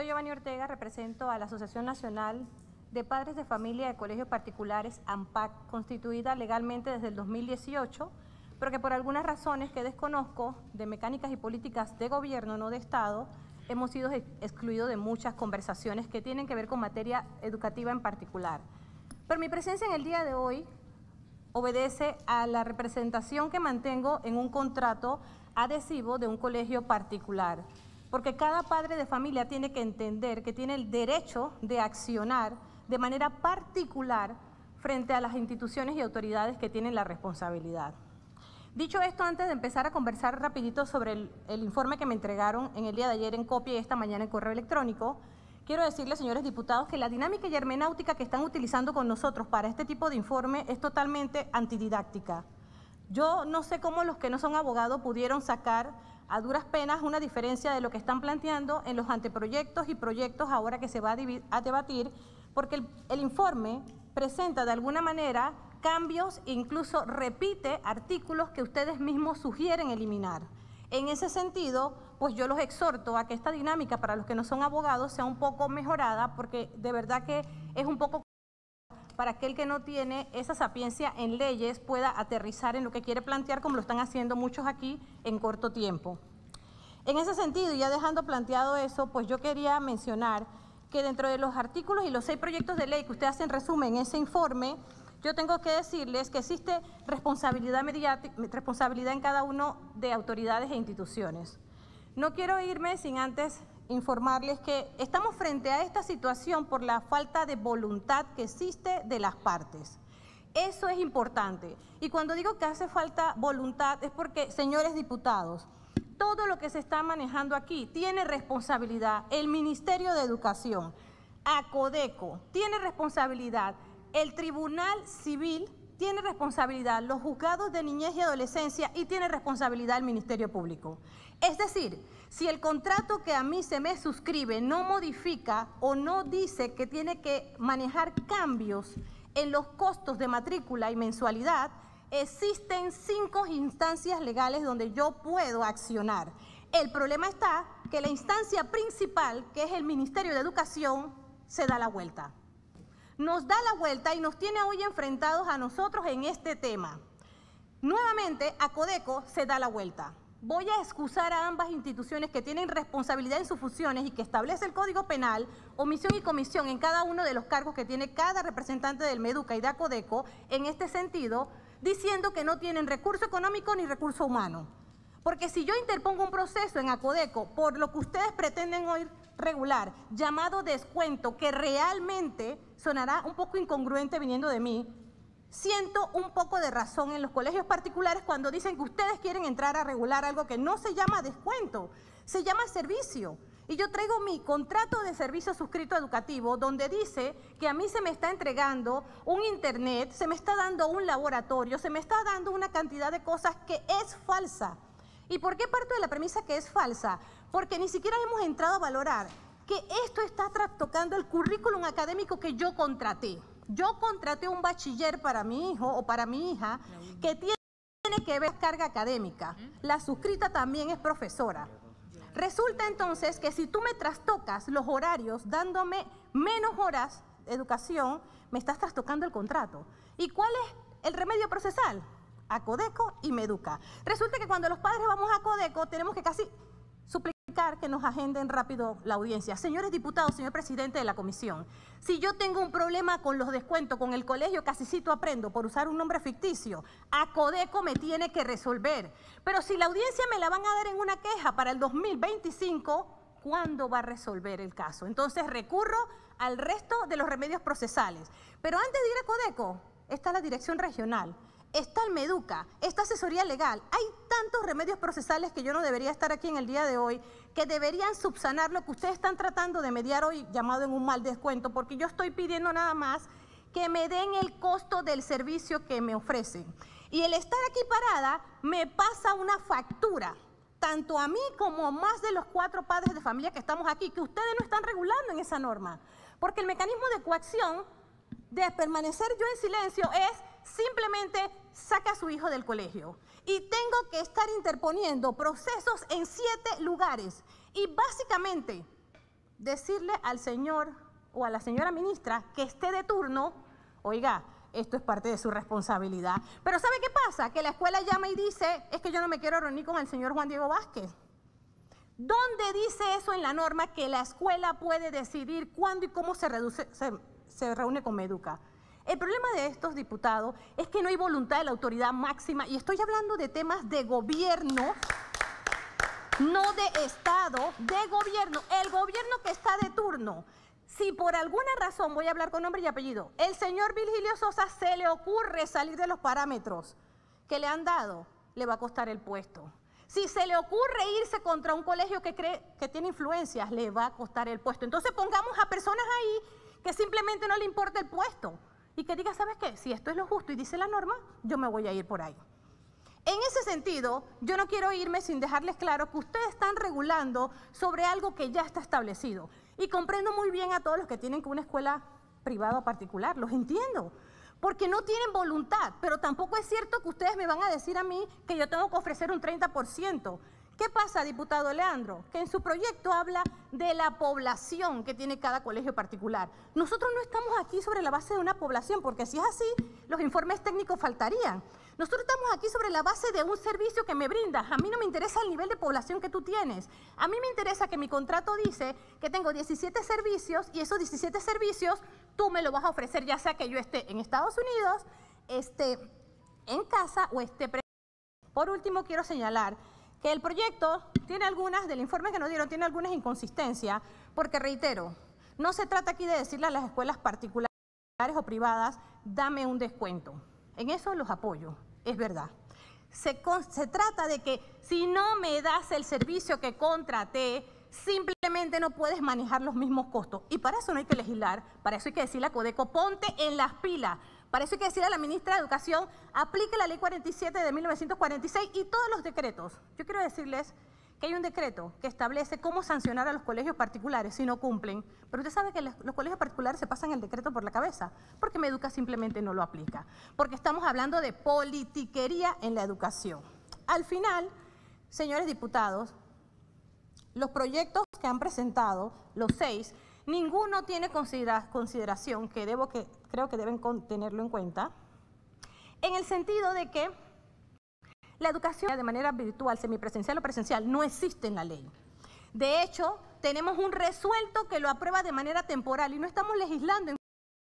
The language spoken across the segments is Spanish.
Soy Giovanni Ortega, represento a la Asociación Nacional de Padres de Familia de Colegios Particulares, ANPAC, constituida legalmente desde el 2018, pero que por algunas razones que desconozco, de mecánicas y políticas de gobierno, no de Estado, hemos sido excluidos de muchas conversaciones que tienen que ver con materia educativa en particular. Pero mi presencia en el día de hoy obedece a la representación que mantengo en un contrato adhesivo de un colegio particular, porque cada padre de familia tiene que entender que tiene el derecho de accionar de manera particular frente a las instituciones y autoridades que tienen la responsabilidad. Dicho esto, antes de empezar a conversar rapidito sobre el informe que me entregaron en el día de ayer en copia y esta mañana en correo electrónico, quiero decirles, señores diputados, que la dinámica y hermenéutica que están utilizando con nosotros para este tipo de informe es totalmente antididáctica. Yo no sé cómo los que no son abogados pudieron sacar a duras penas una diferencia de lo que están planteando en los anteproyectos y proyectos ahora que se va a debatir, porque el informe presenta de alguna manera cambios e incluso repite artículos que ustedes mismos sugieren eliminar. En ese sentido, pues yo los exhorto a que esta dinámica para los que no son abogados sea un poco mejorada, porque de verdad que es un poco para aquel que no tiene esa sapiencia en leyes pueda aterrizar en lo que quiere plantear, como lo están haciendo muchos aquí en corto tiempo. En ese sentido, ya dejando planteado eso, pues yo quería mencionar que dentro de los artículos y los 6 proyectos de ley que ustedes hacen resumen en ese informe, yo tengo que decirles que existe responsabilidad en cada uno de autoridades e instituciones. No quiero irme sin antes informarles que estamos frente a esta situación por la falta de voluntad que existe de las partes. Eso es importante. Y cuando digo que hace falta voluntad es porque, señores diputados, todo lo que se está manejando aquí tiene responsabilidad el Ministerio de Educación, ACODECO tiene responsabilidad, el Tribunal Civil tiene responsabilidad, los juzgados de niñez y adolescencia y tiene responsabilidad el Ministerio Público. Es decir, si el contrato que a mí se me suscribe no modifica o no dice que tiene que manejar cambios en los costos de matrícula y mensualidad, existen 5 instancias legales donde yo puedo accionar. El problema está que la instancia principal, que es el Ministerio de Educación, se da la vuelta. Nos da la vuelta y nos tiene hoy enfrentados a nosotros en este tema. Nuevamente, ACODECO se da la vuelta. Voy a excusar a ambas instituciones que tienen responsabilidad en sus funciones y que establece el Código Penal, omisión y comisión en cada uno de los cargos que tiene cada representante del MEDUCA y de ACODECO en este sentido, diciendo que no tienen recurso económico ni recurso humano. Porque si yo interpongo un proceso en ACODECO por lo que ustedes pretenden hoy regular, llamado descuento, que realmente sonará un poco incongruente viniendo de mí, siento un poco de razón en los colegios particulares cuando dicen que ustedes quieren entrar a regular algo que no se llama descuento, se llama servicio. Y yo traigo mi contrato de servicio suscrito educativo donde dice que a mí se me está entregando un internet, se me está dando un laboratorio, se me está dando una cantidad de cosas que es falsa. ¿Y por qué parto de la premisa que es falsa? Porque ni siquiera hemos entrado a valorar que esto está tocando el currículum académico que yo contraté. Yo contraté un bachiller para mi hijo o para mi hija que tiene que ver carga académica. La suscrita también es profesora. Resulta entonces que si tú me trastocas los horarios dándome menos horas de educación, me estás trastocando el contrato. ¿Y cuál es el remedio procesal? ACODECO y MEDUCA. Resulta que cuando los padres vamos a ACODECO tenemos que casi suplicar que nos agenden rápido la audiencia. Señores diputados, señor presidente de la comisión, si yo tengo un problema con los descuentos con el colegio Casicito Aprendo por usar un nombre ficticio, ACODECO me tiene que resolver. Pero si la audiencia me la van a dar en una queja para el 2025, ¿cuándo va a resolver el caso? Entonces recurro al resto de los remedios procesales. Pero antes de ir a ACODECO, está la dirección regional, está el MEDUCA, está asesoría legal. Hay tantos remedios procesales que yo no debería estar aquí en el día de hoy, que deberían subsanar lo que ustedes están tratando de mediar hoy, llamado en un mal descuento, porque yo estoy pidiendo nada más que me den el costo del servicio que me ofrecen. Y el estar aquí parada me pasa una factura, tanto a mí como a más de los 4 padres de familia que estamos aquí, que ustedes no están regulando en esa norma. Porque el mecanismo de coacción de permanecer yo en silencio es simplemente saca a su hijo del colegio. Y tengo que estar interponiendo procesos en 7 lugares. Y básicamente decirle al señor o a la señora ministra que esté de turno, oiga, esto es parte de su responsabilidad. Pero ¿sabe qué pasa? Que la escuela llama y dice, es que yo no me quiero reunir con el señor Juan Diego Vázquez. ¿Dónde dice eso en la norma que la escuela puede decidir cuándo y cómo se reúne con Meduca? El problema de estos diputados es que no hay voluntad de la autoridad máxima, y estoy hablando de temas de gobierno, no de Estado, de gobierno, el gobierno que está de turno. Si por alguna razón, voy a hablar con nombre y apellido, el señor Virgilio Sosa se le ocurre salir de los parámetros que le han dado, le va a costar el puesto. Si se le ocurre irse contra un colegio que cree que tiene influencias, le va a costar el puesto. Entonces pongamos a personas ahí que simplemente no le importa el puesto y que diga, ¿sabes qué? Si esto es lo justo y dice la norma, yo me voy a ir por ahí. En ese sentido, yo no quiero irme sin dejarles claro que ustedes están regulando sobre algo que ya está establecido. Y comprendo muy bien a todos los que tienen que una escuela privada o particular, los entiendo, porque no tienen voluntad, pero tampoco es cierto que ustedes me van a decir a mí que yo tengo que ofrecer un 30%. ¿Qué pasa, diputado Leandro? Que en su proyecto habla de la población que tiene cada colegio particular. Nosotros no estamos aquí sobre la base de una población, porque si es así, los informes técnicos faltarían. Nosotros estamos aquí sobre la base de un servicio que me brindas. A mí no me interesa el nivel de población que tú tienes. A mí me interesa que mi contrato dice que tengo 17 servicios y esos 17 servicios tú me lo vas a ofrecer, ya sea que yo esté en Estados Unidos, esté en casa o esté presente. Por último, quiero señalar que el proyecto tiene algunas, del informe que nos dieron, tiene algunas inconsistencias, porque reitero, no se trata aquí de decirle a las escuelas particulares o privadas, dame un descuento. En eso los apoyo, es verdad. Se trata de que si no me das el servicio que contraté, simplemente no puedes manejar los mismos costos. Y para eso no hay que legislar, para eso hay que decirle a Codeco, ponte en las pilas. Para eso hay que decirle a la ministra de Educación, aplique la ley 47 de 1946 y todos los decretos. Yo quiero decirles que hay un decreto que establece cómo sancionar a los colegios particulares si no cumplen, pero usted sabe que los colegios particulares se pasan el decreto por la cabeza, porque Meduca simplemente no lo aplica, porque estamos hablando de politiquería en la educación. Al final, señores diputados, los proyectos que han presentado, los 6, ninguno tiene consideración que creo que deben tenerlo en cuenta, en el sentido de que la educación de manera virtual, semipresencial o presencial no existe en la ley. De hecho, tenemos un resuelto que lo aprueba de manera temporal y no estamos legislando en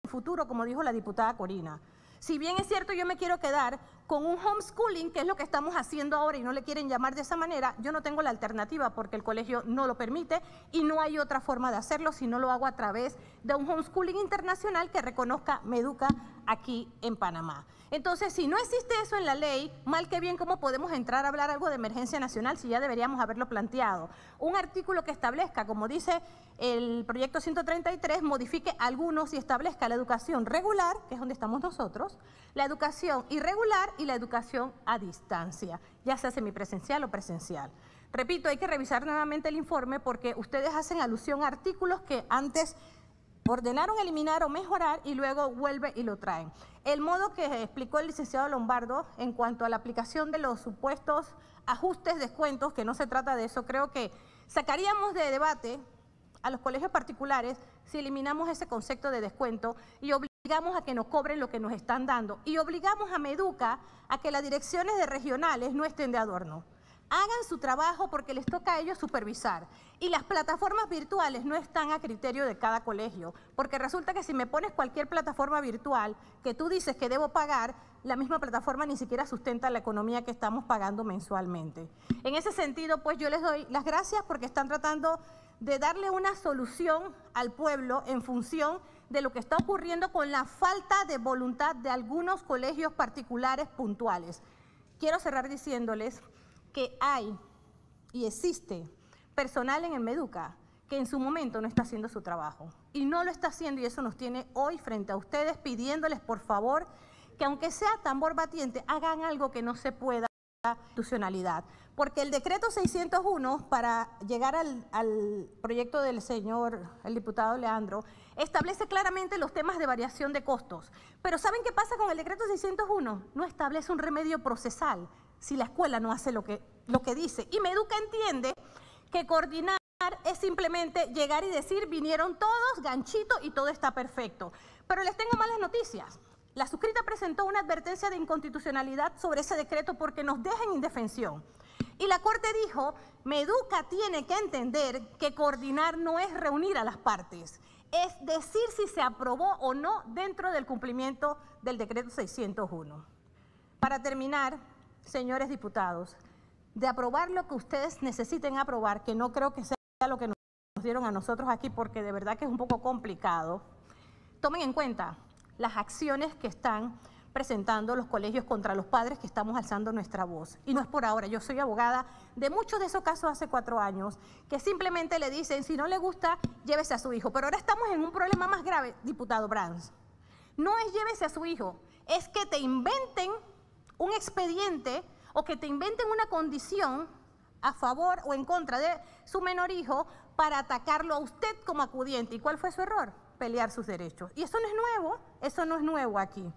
futuro, como dijo la diputada Corina. Si bien es cierto, yo me quiero quedar con un homeschooling, que es lo que estamos haciendo ahora y no le quieren llamar de esa manera, yo no tengo la alternativa porque el colegio no lo permite y no hay otra forma de hacerlo si no lo hago a través de un homeschooling internacional que reconozca Meduca aquí en Panamá. Entonces, si no existe eso en la ley, mal que bien, ¿cómo podemos entrar a hablar algo de emergencia nacional si ya deberíamos haberlo planteado? Un artículo que establezca, como dice el proyecto 133, modifique algunos y establezca la educación regular, que es donde estamos nosotros, la educación irregular y la educación a distancia, ya sea semipresencial o presencial. Repito, hay que revisar nuevamente el informe porque ustedes hacen alusión a artículos que antes ordenaron eliminar o mejorar y luego vuelve y lo traen. El modo que explicó el licenciado Lombardo en cuanto a la aplicación de los supuestos ajustes, descuentos, que no se trata de eso, creo que sacaríamos de debate a los colegios particulares si eliminamos ese concepto de descuento y obligamos a que nos cobren lo que nos están dando y obligamos a Meduca a que las direcciones de regionales no estén de adorno. Hagan su trabajo porque les toca a ellos supervisar. Y las plataformas virtuales no están a criterio de cada colegio, porque resulta que si me pones cualquier plataforma virtual que tú dices que debo pagar, la misma plataforma ni siquiera sustenta la economía que estamos pagando mensualmente. En ese sentido, pues yo les doy las gracias porque están tratando de darle una solución al pueblo en función de lo que está ocurriendo con la falta de voluntad de algunos colegios particulares puntuales. Quiero cerrar diciéndoles que hay y existe personal en el Meduca que en su momento no está haciendo su trabajo y no lo está haciendo y eso nos tiene hoy frente a ustedes pidiéndoles por favor que aunque sea tambor batiente hagan algo que no se pueda institucionalidad, porque el decreto 601 para llegar al proyecto del señor, el diputado Leandro, establece claramente los temas de variación de costos, pero ¿saben qué pasa con el decreto 601? No establece un remedio procesal si la escuela no hace lo que dice y Meduca entiende que coordinar es simplemente llegar y decir, vinieron todos, ganchito y todo está perfecto. Pero les tengo malas noticias. La suscrita presentó una advertencia de inconstitucionalidad sobre ese decreto porque nos deja en indefensión. Y la Corte dijo, Meduca tiene que entender que coordinar no es reunir a las partes, es decir si se aprobó o no dentro del cumplimiento del decreto 601. Para terminar, señores diputados, de aprobar lo que ustedes necesiten aprobar, que no creo que sea lo que nos dieron a nosotros aquí porque de verdad que es un poco complicado, tomen en cuenta las acciones que están presentando los colegios contra los padres que estamos alzando nuestra voz. Y no es por ahora, yo soy abogada de muchos de esos casos hace 4 años, que simplemente le dicen, si no le gusta, llévese a su hijo. Pero ahora estamos en un problema más grave, diputado Brands. No es llévese a su hijo, es que te inventen un expediente o que te inventen una condición a favor o en contra de su menor hijo para atacarlo a usted como acudiente. ¿Y cuál fue su error? Pelear sus derechos. Y eso no es nuevo, eso no es nuevo aquí.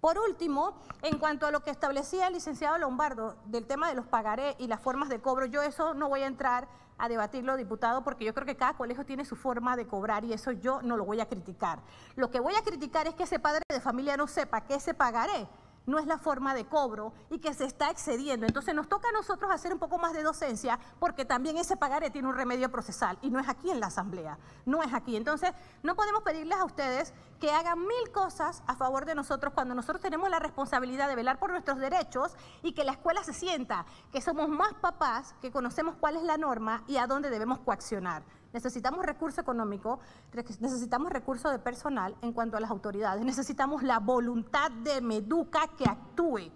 Por último, en cuanto a lo que establecía el licenciado Lombardo del tema de los pagarés y las formas de cobro, yo eso no voy a entrar a debatirlo, diputado, porque yo creo que cada colegio tiene su forma de cobrar y eso yo no lo voy a criticar. Lo que voy a criticar es que ese padre de familia no sepa que ese pagaré no es la forma de cobro y que se está excediendo. Entonces nos toca a nosotros hacer un poco más de docencia porque también ese pagaré tiene un remedio procesal y no es aquí en la Asamblea, no es aquí. Entonces no podemos pedirles a ustedes que hagan 1000 cosas a favor de nosotros cuando nosotros tenemos la responsabilidad de velar por nuestros derechos y que la escuela se sienta que somos más papás, que conocemos cuál es la norma y a dónde debemos coaccionar. Necesitamos recurso económico, necesitamos recurso de personal en cuanto a las autoridades, necesitamos la voluntad de Meduca que actúe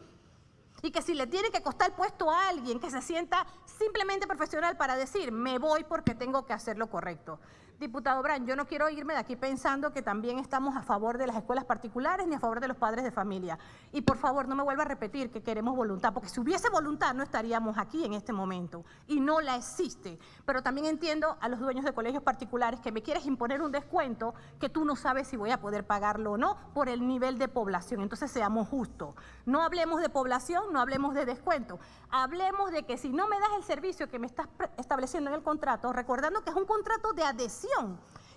y que si le tiene que costar el puesto a alguien que se sienta simplemente profesional para decir me voy porque tengo que hacer lo correcto. Diputado Brands, yo no quiero irme de aquí pensando que también estamos a favor de las escuelas particulares ni a favor de los padres de familia. Y por favor, no me vuelva a repetir que queremos voluntad, porque si hubiese voluntad no estaríamos aquí en este momento y no la existe. Pero también entiendo a los dueños de colegios particulares que me quieres imponer un descuento que tú no sabes si voy a poder pagarlo o no por el nivel de población. Entonces seamos justos. No hablemos de población, no hablemos de descuento. Hablemos de que si no me das el servicio que me estás estableciendo en el contrato, recordando que es un contrato de adhesión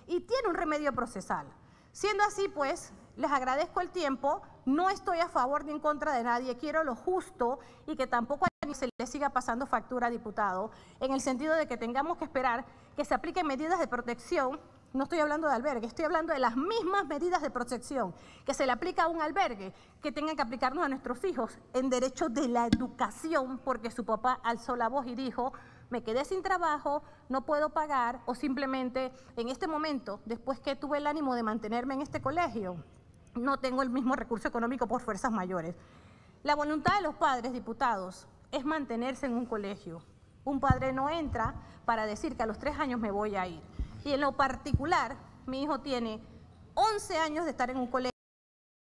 y tiene un remedio procesal. Siendo así, pues, les agradezco el tiempo, no estoy a favor ni en contra de nadie, quiero lo justo y que tampoco a nadie se le siga pasando factura, diputado, en el sentido de que tengamos que esperar que se apliquen medidas de protección. No estoy hablando de albergue, estoy hablando de las mismas medidas de protección que se le aplica a un albergue, que tengan que aplicarnos a nuestros hijos en derecho de la educación, porque su papá alzó la voz y dijo, me quedé sin trabajo, no puedo pagar, o simplemente en este momento, después que tuve el ánimo de mantenerme en este colegio, no tengo el mismo recurso económico por fuerzas mayores. La voluntad de los padres, diputados, es mantenerse en un colegio. Un padre no entra para decir que a los 3 años me voy a ir. Y en lo particular, mi hijo tiene 11 años de estar en un colegio.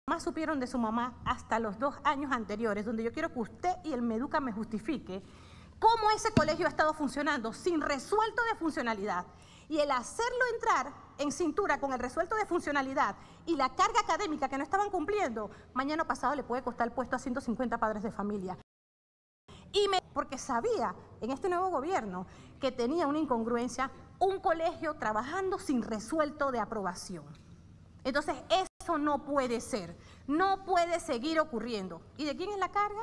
Más supieron de su mamá hasta los 2 años anteriores, donde yo quiero que usted y el Meduca me justifique cómo ese colegio ha estado funcionando sin resuelto de funcionalidad. Y el hacerlo entrar en cintura con el resuelto de funcionalidad y la carga académica que no estaban cumpliendo, mañana pasado le puede costar el puesto a 150 padres de familia. Porque sabía en este nuevo gobierno que tenía una incongruencia, un colegio trabajando sin resuelto de aprobación. Entonces eso no puede ser, no puede seguir ocurriendo. ¿Y de quién es la carga?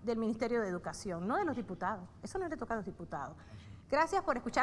Del Ministerio de Educación, no de los diputados. Eso no le toca a los diputados. Gracias por escucharme.